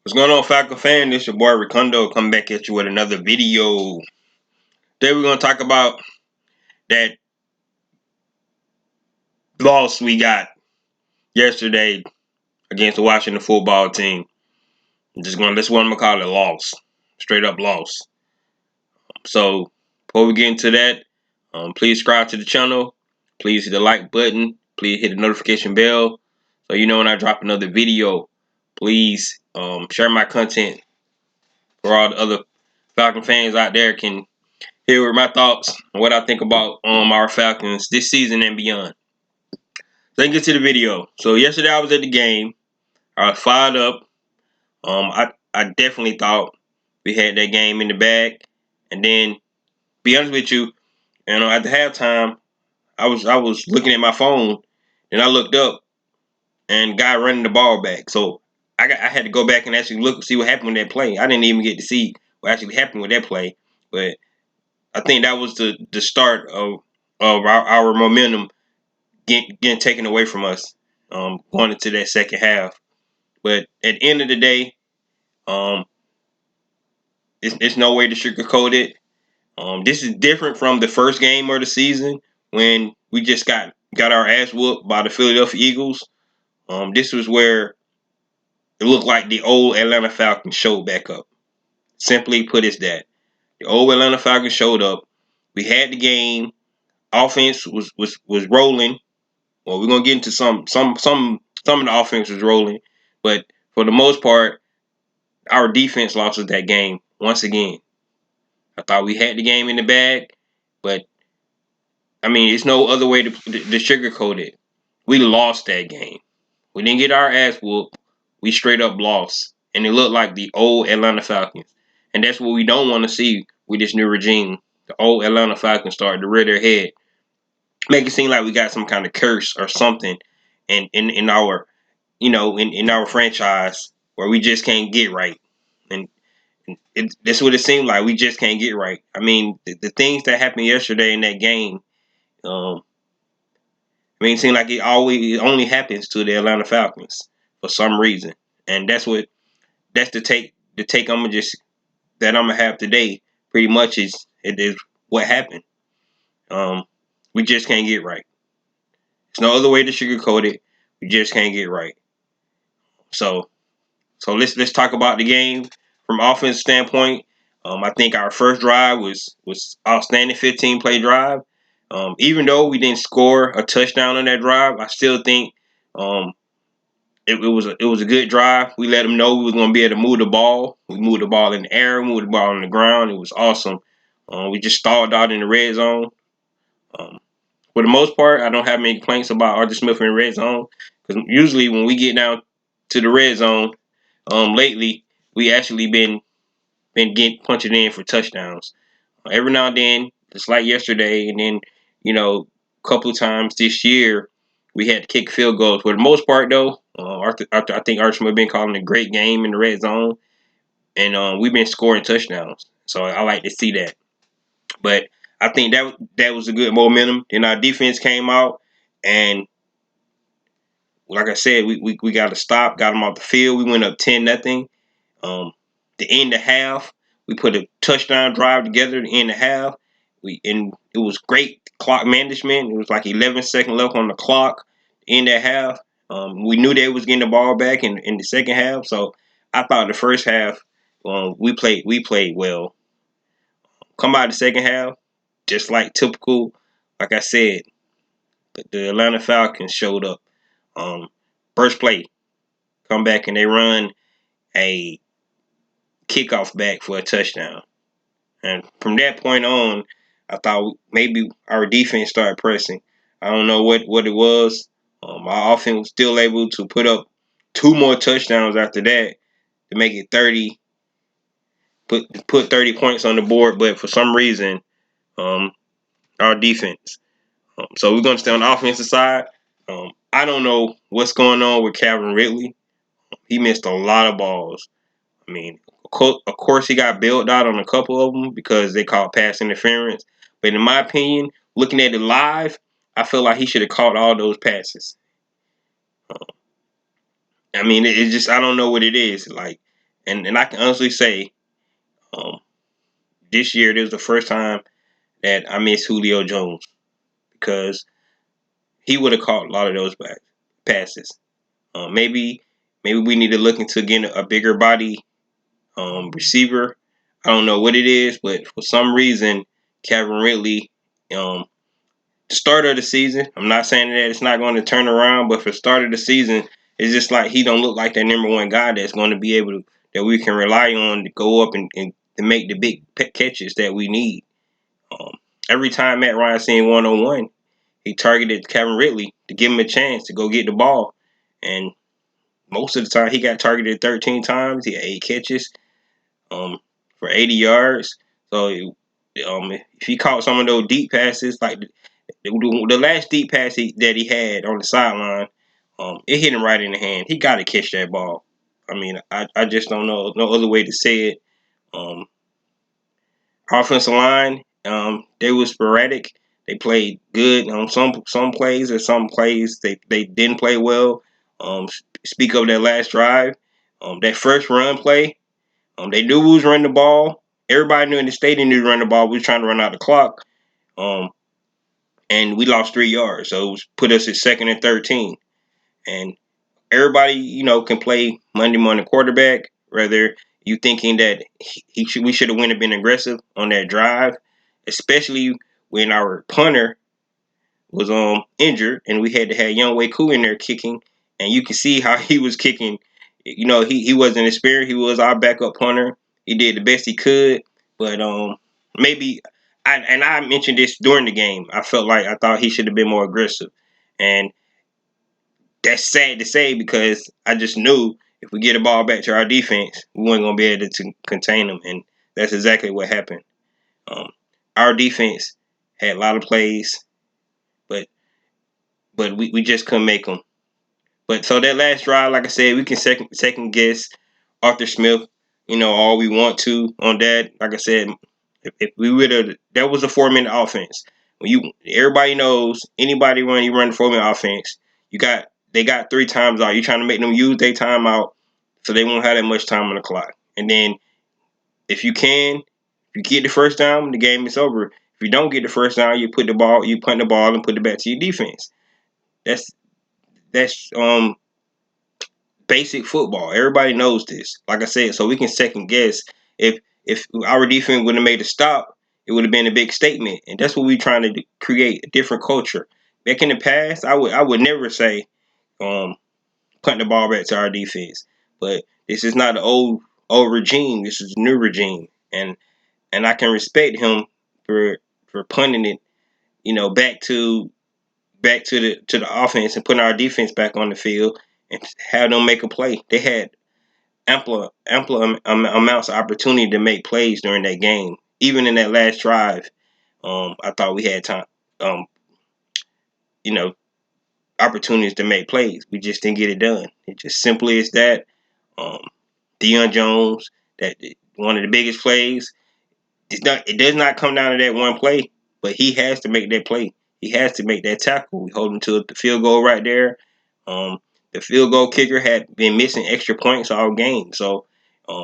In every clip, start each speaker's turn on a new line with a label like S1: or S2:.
S1: What's going on, Falcon fan? This your boy Ricondo coming back at you with another video. Today we're gonna talk about that loss we got yesterday against the Washington football team. That's what I'm gonna call it, a loss, straight up loss. So before we get into that, please subscribe to the channel. Please hit the like button. Please hit the notification bell so you know when I drop another video. Please share my content for all the other Falcon fans out there can here are my thoughts on what I think about our Falcons this season and beyond. Let's get to the video. So yesterday I was at the game. I was fired up. I definitely thought we had that game in the bag. And then, be honest with you, at the halftime, I was looking at my phone, and I looked up, and guy running the ball back. So I had to go back and actually look and see what happened with that play. I didn't even get to see what actually happened with that play, but I think that was the start of our momentum getting taken away from us going into that second half. But at the end of the day, um, it's no way to sugarcoat it. This is different from the first game of the season when we just got our ass whooped by the Philadelphia Eagles. This was where it looked like the old Atlanta Falcons showed back up. Simply put, it's that the old Atlanta Falcons showed up. We had the game. Offense was rolling. Well, we're gonna get into some of the offense was rolling, but for the most part, our defense lost us that game once again. I thought we had the game in the bag, but I mean, it's no other way to sugarcoat it. We lost that game. We didn't get our ass whooped. We straight up lost, and it looked like the old Atlanta Falcons, and that's what we don't want to see with this new regime. The old Atlanta Falcons started to rear their head, make it seem like we got some kind of curse or something in our in our franchise where we just can't get right. And that's what it seemed like. We just can't get right. I mean, the things that happened yesterday in that game, it seemed like it only happens to the Atlanta Falcons for some reason. And that's the take I'm gonna have today. Pretty much it is what happened. Um, we just can't get right. There's no other way to sugarcoat it. We just can't get right. So let's talk about the game from offense standpoint. I think our first drive was outstanding, 15-play drive. Even though we didn't score a touchdown on that drive, I still think it was a good drive. We let them know we were going to be able to move the ball. We moved the ball in the air, moved the ball on the ground. It was awesome. We just stalled out in the red zone. Um, for the most part, I don't have many complaints about Arthur Smith in the red zone because usually when we get down to the red zone, lately we actually been getting punching in for touchdowns. Every now and then, just like yesterday, and then a couple of times this year, we had to kick field goals. For the most part, though, I think Arthur Smith been calling a great game in the red zone, and we've been scoring touchdowns. So I like to see that. But I think that was a good momentum. Then our defense came out, and like I said, we got to stop, got them off the field. We went up 10-0. The end of half, we put a touchdown drive together. The end of half, and it was great clock management. It was like 11 seconds left on the clock. In that half, we knew they was getting the ball back in the second half. So I thought the first half, we played well. Come out the second half, just like typical. Like I said, the Atlanta Falcons showed up. First play, come back and they run a kickoff back for a touchdown. And from that point on, I thought maybe our defense started pressing. I don't know what it was. Our offense was still able to put up 2 more touchdowns after that to make it 30, put 30 points on the board. But for some reason, our defense. So we're going to stay on the offensive side. I don't know what's going on with Calvin Ridley. He missed a lot of balls. I mean, of course, he got bailed out on a couple of them because they called pass interference. But in my opinion, looking at it live, I feel like he should have caught all those passes. I mean, it's just I don't know what it is. Like And I can honestly say, um, this year this was the first time that I missed Julio Jones because he would have caught a lot of those passes. Maybe we need to look into getting a bigger body receiver. I don't know what it is, but for some reason, Calvin Ridley, um, the start of the season, I'm not saying that it's not going to turn around, but for the start of the season, it's just like he don't look like that number one guy that's going to be able to, that we can rely on to go up and to make the big catches that we need. Um, every time Matt Ryan seen 1-on-1, he targeted Calvin Ridley to give him a chance to go get the ball. And most of the time, he got targeted 13 times. He had 8 catches for 80 yards. So if he caught some of those deep passes, like the last deep pass that he had on the sideline, it hit him right in the hand. He got to catch that ball. I mean, I just don't know no other way to say it. Um, Offensive line, they were sporadic. They played good on some plays, or some plays they didn't play well. Speak of that last drive, that first run play. They knew we was running the ball. Everybody knew in the stadium knew to run the ball. We was trying to run out the clock, um, and we lost 3 yards. So it was put us at 2nd and 13. And everybody, can play Monday morning quarterback. Whether you thinking that we should have went and been aggressive on that drive, especially when our punter was injured and we had to have Young Wei Koo in there kicking, and you can see how he was kicking. He wasn't experienced. He was our backup punter. He did the best he could, but maybe I mentioned this during the game. I thought he should have been more aggressive, and that's sad to say because I just knew if we get the ball back to our defense, we weren't gonna be able to contain them, and that's exactly what happened. Um, our defense had a lot of plays, but we just couldn't make them. But so that last drive, like I said, we can second guess Arthur Smith, all we want to on that. Like I said, if we would have, that was a 4-minute offense. Everybody knows anybody when you run the 4-minute offense, they got 3 times out. You're trying to make them use their timeout so they won't have that much time on the clock. And then if you get the first down, the game is over. If you don't get the first down, you punt the ball and put it back to your defense. That's basic football. Everybody knows this. Like I said, so we can second guess if our defense would have made a stop, it would have been a big statement, and that's what we're trying to create, a different culture. Back in the past, I would never say punt the ball back to our defense, but this is not the old regime. This is a new regime, and I can respect him for punting it, back to the offense and putting our defense back on the field and have them make a play. They had ample amounts of opportunity to make plays during that game. Even in that last drive, I thought we had time, um, you know, opportunities to make plays. We just didn't get it done. It just simply is that. Um, Deion Jones, that one of the biggest plays. It does not come down to that one play, but he has to make that play. He has to make that tackle. We hold him to the field goal right there. Um, the field goal kicker had been missing extra points all game, so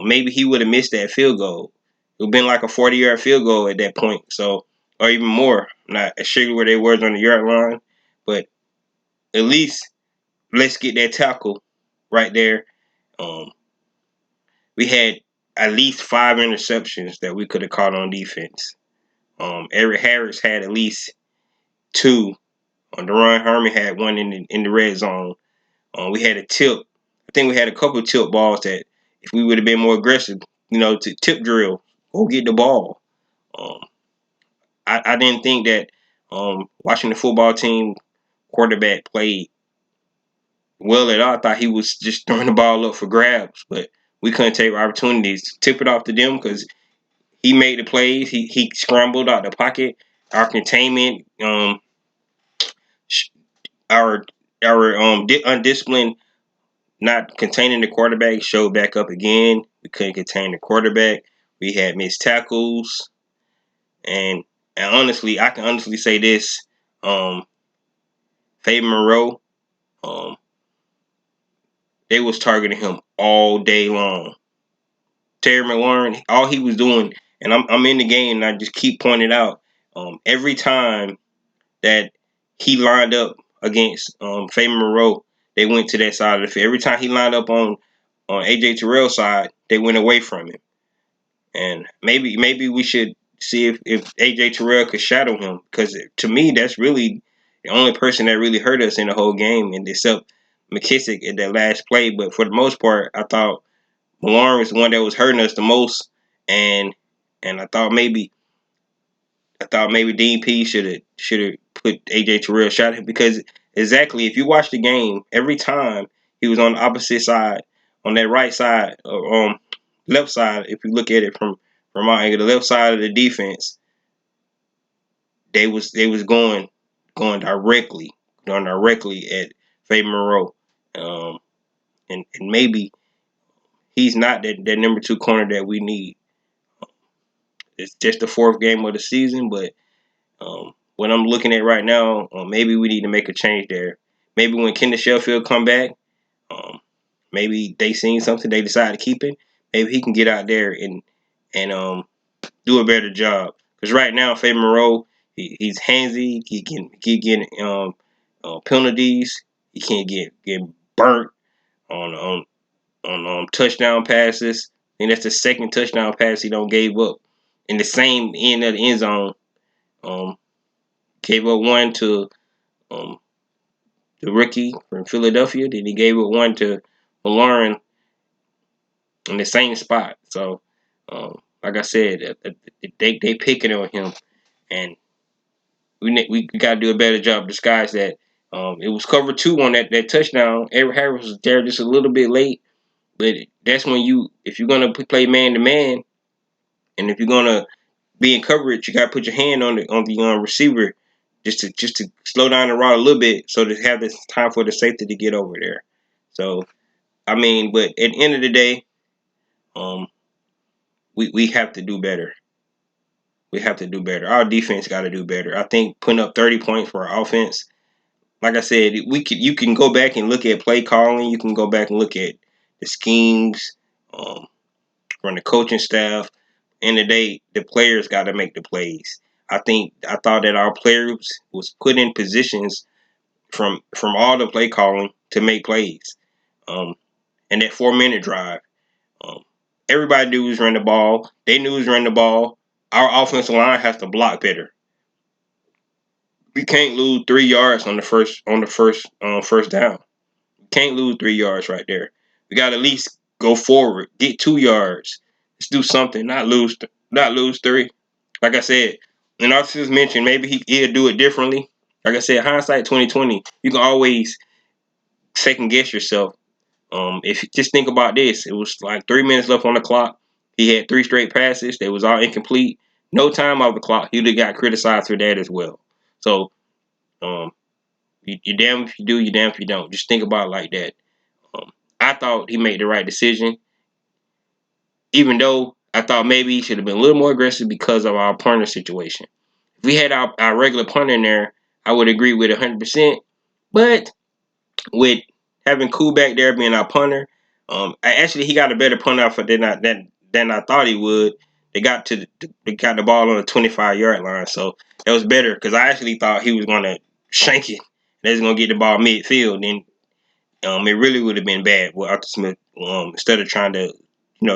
S1: maybe he would have missed that field goal. It would have been like a 40-yard field goal at that point, so or even more. I'm not sure where they were on the yard line, but at least let's get that tackle right there. Um, we had at least 5 interceptions that we could have caught on defense. Eric Harris had at least 2. Deron Herman had one in the red zone. We had a tip. I think we had a couple of tip balls that if we would have been more aggressive, to tip drill, go get the ball. Um, I didn't think that watching the football team quarterback played well at all. I thought he was just throwing the ball up for grabs, but we couldn't take opportunities to tip it off to them because he made the plays. He scrambled out the pocket. Our containment, our undisciplined, not containing the quarterback showed back up again. We couldn't contain the quarterback. We had missed tackles, and honestly, I can honestly say this: Faye Monroe, um, they was targeting him all day long. Terry McLaurin, all he was doing, and I'm in the game, and I just keep pointing out every time that he lined up against Fabian Moreau, they went to that side of the field. Every time he lined up on AJ Terrell's side, they went away from him. And maybe we should see if AJ Terrell could shadow him, because to me that's really the only person that really hurt us in the whole game, and except McKissick at that last play. But for the most part, I thought Malone was the one that was hurting us the most, and I thought maybe Dean P should have put AJ Terrell shot him, because exactly, if you watch the game, every time he was on the opposite side, on that right side, or left side, if you look at it from our angle, the left side of the defense, they was going directly at Fabian Moreau, um, and maybe he's not that number two corner that we need. It's just the fourth game of the season, but what I'm looking at right now, maybe we need to make a change there. Maybe when Kenneth Sheffield come back, um, maybe they seen something, they decide to keep him. Maybe he can get out there and do a better job. Because right now, Fabian Moreau, he's handsy. He getting penalties. He can't get burnt on touchdown passes. And that's the second touchdown pass he don't gave up in the same end of the end zone. Um, Gave up one to um, the rookie from Philadelphia. Then he gave up one to Lauren in the same spot. So, like I said, they picking on him, and we got to do a better job disguise that. It was cover two on that touchdown. Eric Harris was there just a little bit late, but that's when if you're gonna play man to man, and if you're gonna be in coverage, you gotta put your hand on the receiver, just to slow down the route a little bit, so to have this time for the safety to get over there. So I mean, but at the end of the day, um, we have to do better. We have to do better. Our defense got to do better. I think putting up 30 points for our offense. Like I said, you can go back and look at play calling. You can go back and look at the schemes um, from the coaching staff. In the day, the players got to make the plays. I thought that our players was put in positions from all the play calling to make plays. And that 4 minute drive, um, everybody knew was running the ball. They knew was running the ball. Our offensive line has to block better. We can't lose 3 yards on the first down. We can't lose 3 yards right there. We got to at least go forward, get 2 yards. Let's do something, not lose three. Like I said, and I just mentioned maybe he'll do it differently. Like I said, hindsight 2020. You can always second guess yourself. If you just think about this, it was like 3 minutes left on the clock. He had three straight passes. They was all incomplete. No time off the clock. He would have got criticized for that as well. So um, you damn if you do, you damn if you don't. Just think about it like that. Um, I thought he made the right decision, even though I thought maybe he should have been a little more aggressive because of our punter situation. If we had our regular punter in there, I would agree with 100%. But with having Cool back there being our punter, actually he got a better punt out for than I thought he would. They got the ball on the 25-yard line, so that was better because I actually thought he was gonna shank it. They was gonna get the ball midfield, and it really would have been bad with Arthur Smith. Instead of trying to,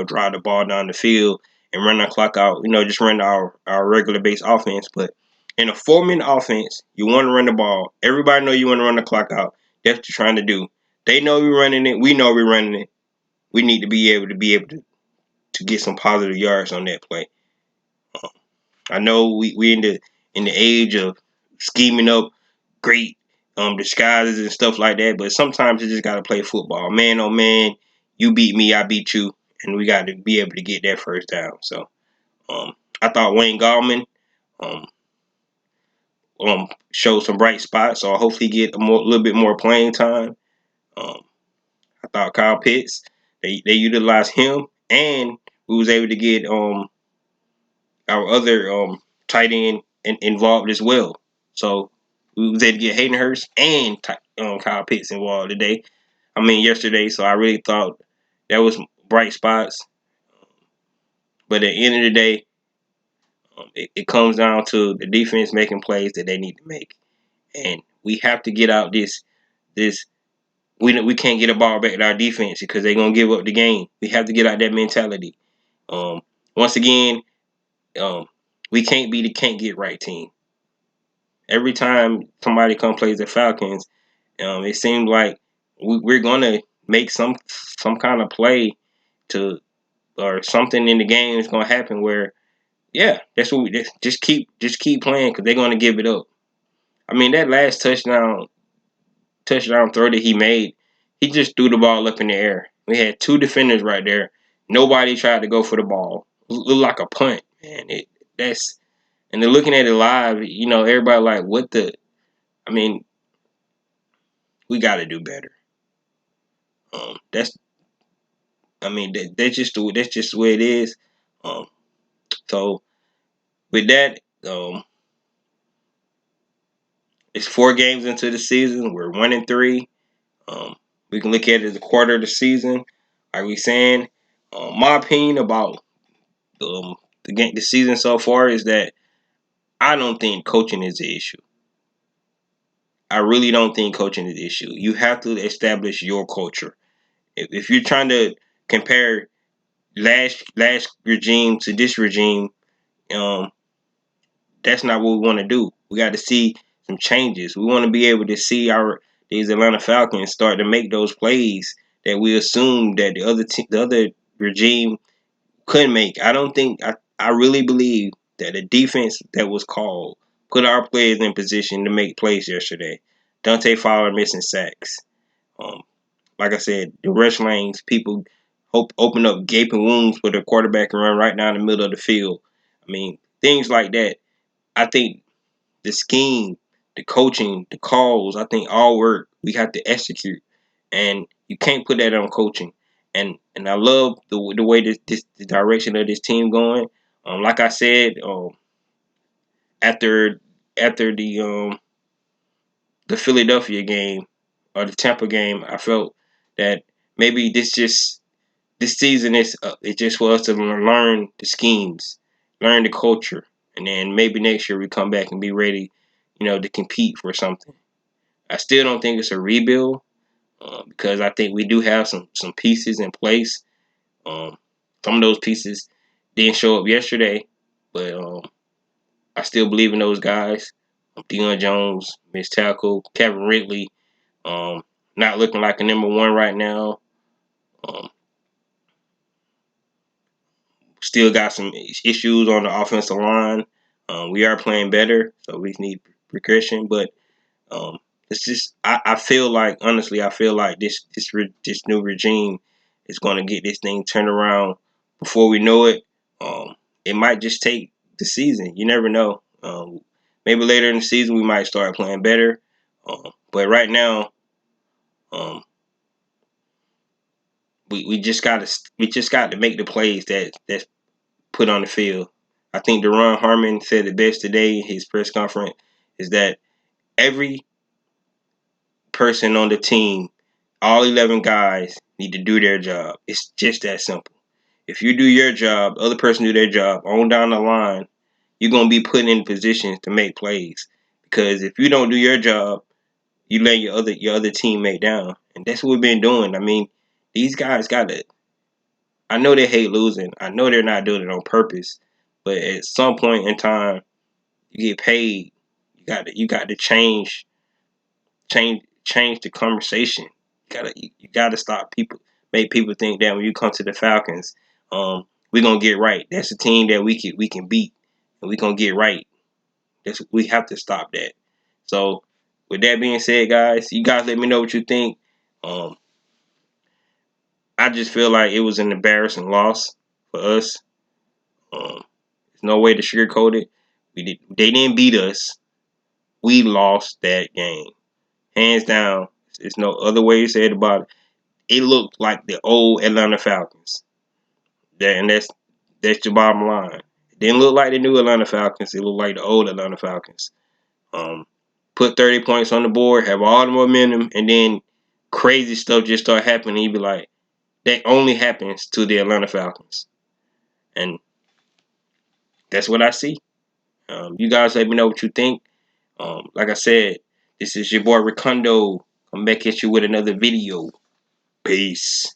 S1: drive the ball down the field and run the clock out, just run our regular base offense. But in a 4-minute offense, you want to run the ball. Everybody know you want to run the clock out. That's what you're trying to do. They know we're running it. We know we're running it. We need to be able to get some positive yards on that play. I know we in the age of scheming up great disguises and stuff like that, but sometimes you just gotta play football. Man oh man, you beat me, I beat you, and we gotta be able to get that first down. So I thought Wayne Gallman um showed some bright spots, so hopefully get little bit more playing time. Um I thought Kyle Pitts, they utilized him, and we was able to get our other tight end involved as well. So we was able to get Hayden Hurst and Kyle Pitts involved yesterday. So I really thought that was bright spots. But at the end of the day, it comes down to the defense making plays that they need to make, and we have to get out this. We can't get a ball back to our defense because they're gonna give up the game. We have to get out that mentality. Once again, we can't be the can't get right team. Every time somebody comes plays the Falcons, it seems like we're gonna make some kind of play to or something in the game is gonna happen where that's what we just keep playing because they're gonna give it up. I mean that last touchdown throw that he made, he just threw the ball up in the air. We had two defenders right there. Nobody tried to go for the ball. It looked like a punt, man. And they're looking at it live. Everybody like, what the? I mean, we got to do better. That's. I mean, that's just the way it is. Um, so with that, it's 4 games into the season. We're 1-3. We can look at it as a quarter of the season. Like we saying, my opinion about the season so far is that I don't think coaching is the issue. I really don't think coaching is the issue. You have to establish your culture. If you're trying to compare last regime to this regime, um, that's not what we want to do. We got to see some changes. We want to be able to see these Atlanta Falcons start to make those plays that we assumed that the other regime couldn't make. I really believe that the defense that was called put our players in position to make plays yesterday. Dante Fowler missing sacks. Um, like I said, the rush lanes, people open up gaping wounds for the quarterback and run right down the middle of the field. I mean, things like that. I think the scheme, the coaching, the calls, I think all work. We have to execute, and you can't put that on coaching. And I love the way the direction of this team going. Like I said, after the Philadelphia game or the Tampa game, I felt that maybe this season is it's just for us to learn the schemes, learn the culture, and then maybe next year we come back and be ready, to compete for something. I still don't think it's a rebuild because I think we do have some pieces in place. Um, some of those pieces didn't show up yesterday, but I still believe in those guys. Deion Jones, Miss Tackle, Kevin Ridley, not looking like a number one right now. Um, Still got some issues on the offensive line. We are playing better, so we need progression. But it's just I feel like honestly, I feel like this new regime is going to get this thing turned around before we know it. It might just take the season. You never know. Maybe later in the season we might start playing better. But right now, um, we just got to make the plays that's put on the field. I think Deron Harmon said it best today in his press conference is that every person on the team, all 11 guys, need to do their job. It's just that simple. If you do your job, the other person do their job, on down the line, you're going to be put in positions to make plays. Because if you don't do your job, you let your other teammate down. And that's what we've been doing. I mean, these guys got to – I know they hate losing. I know they're not doing it on purpose. But at some point in time, you get paid. You got to change the conversation. You gotta stop make people think that when you come to the Falcons, we're gonna get right. That's a team that we can beat, and we're gonna get right. We have to stop that. So, with that being said, guys, you guys let me know what you think. Um, I just feel like it was an embarrassing loss for us. There's no way to sugarcoat it. They didn't beat us. We lost that game, hands down. There's no other way to say it about it. It looked like the old Atlanta Falcons. And that's the bottom line. It didn't look like the new Atlanta Falcons. It looked like the old Atlanta Falcons. Put 30 points on the board, have all the momentum, and then crazy stuff just start happening. And you be like, that only happens to the Atlanta Falcons. And that's what I see. You guys let me know what you think. Like I said, this is your boy Ricondo. I'm back at you with another video. Peace.